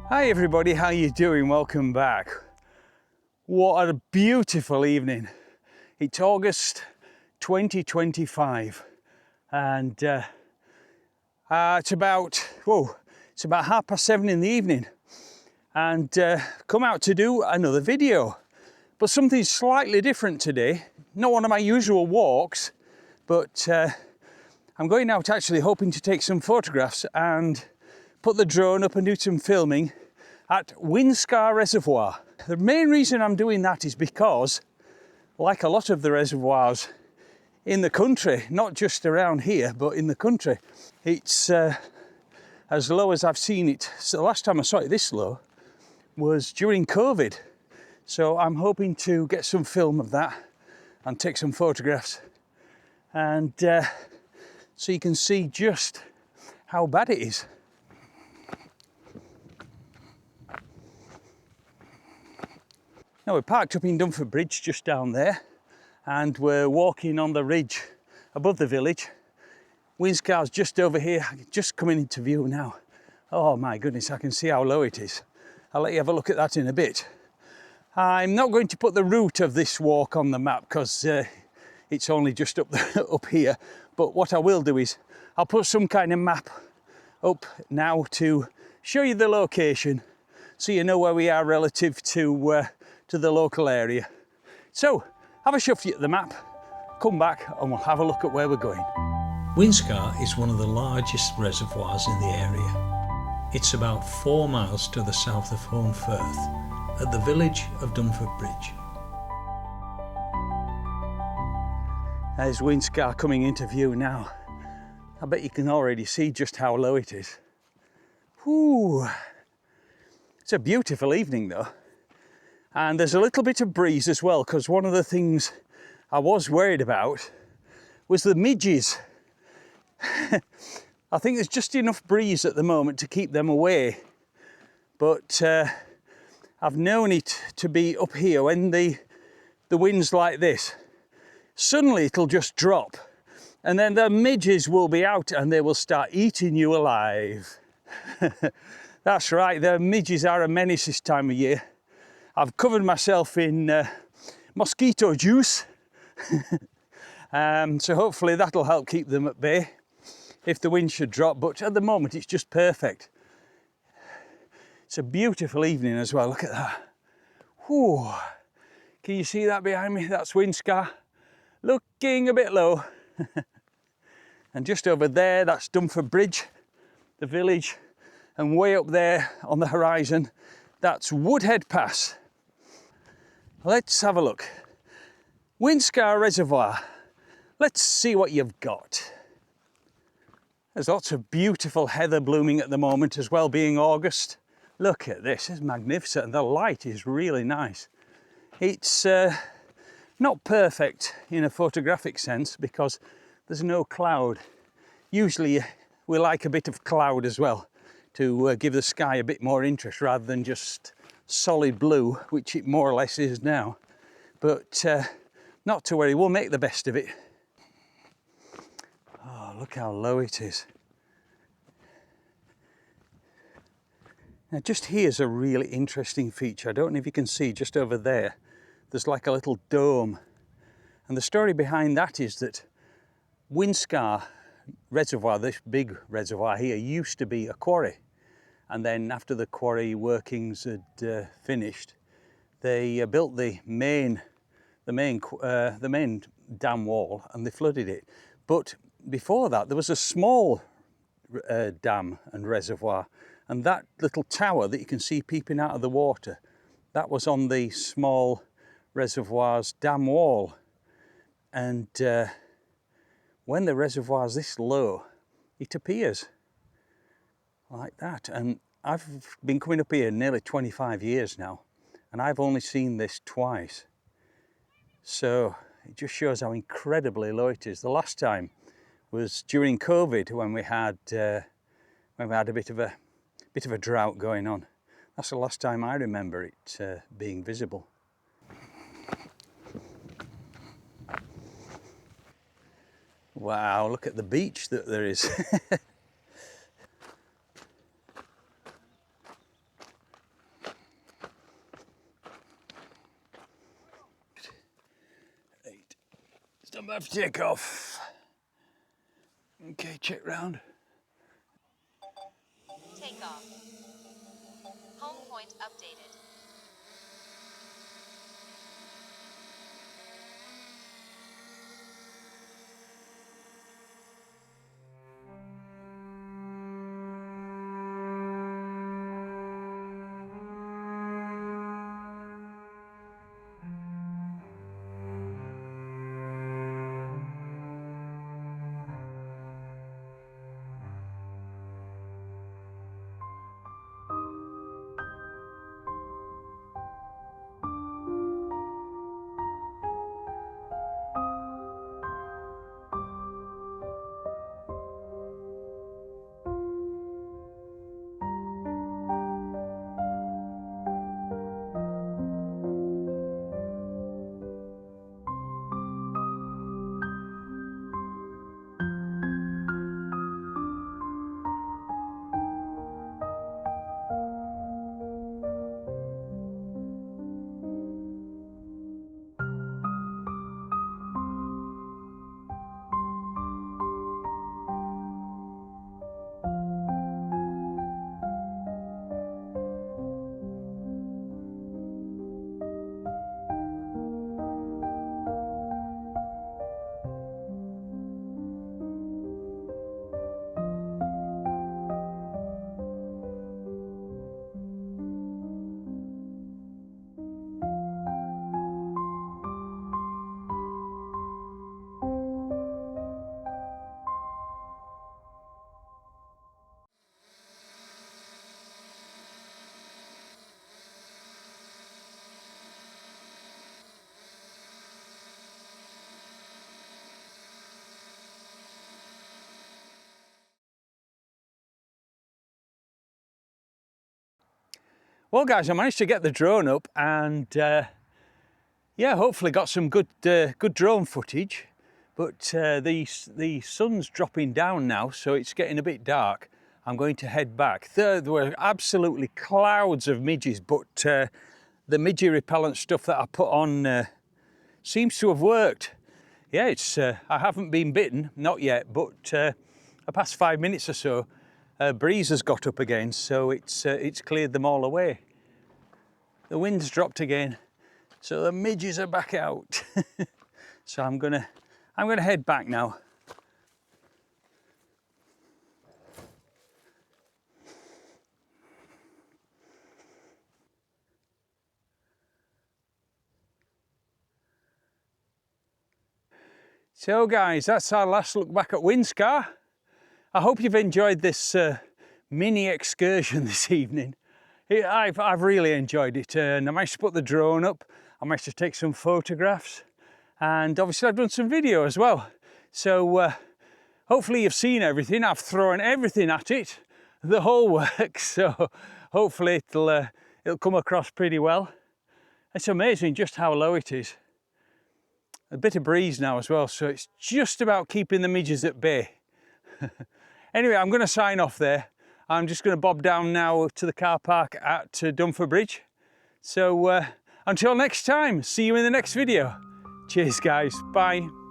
Hi everybody, how you doing? Welcome back. What a beautiful evening. It's August 2025 and it's about 7:30 in the evening and come out to do another video. But something slightly different today. Not one of my usual walks, but I'm going out actually hoping to take some photographs and put the drone up and do some filming at Winscar Reservoir. The main reason I'm doing that is because, like a lot of the reservoirs in the country, not just around here, but in the country, it's as low as I've seen it. So the last time I saw it this low was during COVID. So I'm hoping to get some film of that and take some photographs. And so you can see just how bad it is. Now we're parked up in Dunford Bridge just down there and we're walking on the ridge above the village. Winscar's just over here, just coming into view now. Oh my goodness, I can see how low it is. I'll let you have a look at that in a bit. I'm not going to put the route of this walk on the map because it's only just up here. But what I will do is I'll put some kind of map up now to show you the location so you know where we are relative to the local area. So have a shuffle at the map, come back and we'll have a look at where we're going. Winscar is one of the largest reservoirs in the area. It's about 4 miles to the south of Holmfirth, at the village of Dunford Bridge. There's Winscar coming into view now. I bet you can already see just how low it is. Whew. It's a beautiful evening though. And there's a little bit of breeze as well, because one of the things I was worried about was the midgies. I think there's just enough breeze at the moment to keep them away. But I've known it to be up here when the wind's like this. Suddenly it'll just drop and then the midges will be out and they will start eating you alive. That's right, the midges are a menace this time of year. I've covered myself in mosquito juice. So hopefully that'll help keep them at bay if the wind should drop, but at the moment it's just perfect. It's a beautiful evening as well, look at that. Whew. Can you see that behind me? That's Winscar, looking a bit low. And just over there, that's Dunford Bridge, the village, and way up there on the horizon, that's Woodhead Pass. Let's have a look. Winscar Reservoir. Let's see what you've got. There's lots of beautiful heather blooming at the moment as well, being August. Look at this, it's magnificent, and the light is really nice. It's not perfect in a photographic sense because there's no cloud. Usually we like a bit of cloud as well to give the sky a bit more interest rather than just solid blue, which it more or less is now. But not to worry, we'll make the best of it. Oh, look how low it is. Now just here's a really interesting feature. I don't know if you can see just over there, there's like a little dome. And the story behind that is that Winscar Reservoir, this big reservoir here, used to be a quarry. And then after the quarry workings had finished, they built the main dam wall and they flooded it. But before that, there was a small dam and reservoir. And that little tower that you can see peeping out of the water, that was on the small reservoir's dam wall. And when the reservoir's this low, it appears like that. And I've been coming up here nearly 25 years now, and I've only seen this twice. So it just shows how incredibly low it is. The last time was during COVID when we had a bit of a drought going on. That's the last time I remember it being visible. Wow, look at the beach that there is. I'm about to take off. Okay, check round. Take off. Home point updated. Well guys, I managed to get the drone up and yeah, hopefully got some good drone footage. But the sun's dropping down now, so it's getting a bit dark. I'm going to head back. There were absolutely clouds of midges, but the midgie repellent stuff that I put on seems to have worked. Yeah, it's I haven't been bitten, not yet, but the past 5 minutes or so, a breeze has got up again, so it's cleared them all away. The wind's dropped again, so the midges are back out. So I'm gonna head back now. So guys, that's our last look back at Winscar. I hope you've enjoyed this mini excursion this evening. I've really enjoyed it, and I managed to put the drone up. I managed to take some photographs, and obviously I've done some video as well. So hopefully you've seen everything. I've thrown everything at it, the whole works. So hopefully it'll come across pretty well. It's amazing just how low it is. A bit of breeze now as well, so it's just about keeping the midges at bay. Anyway, I'm going to sign off there. I'm just going to bob down now to the car park at Dunfer Bridge. So until next time, see you in the next video. Cheers guys, bye.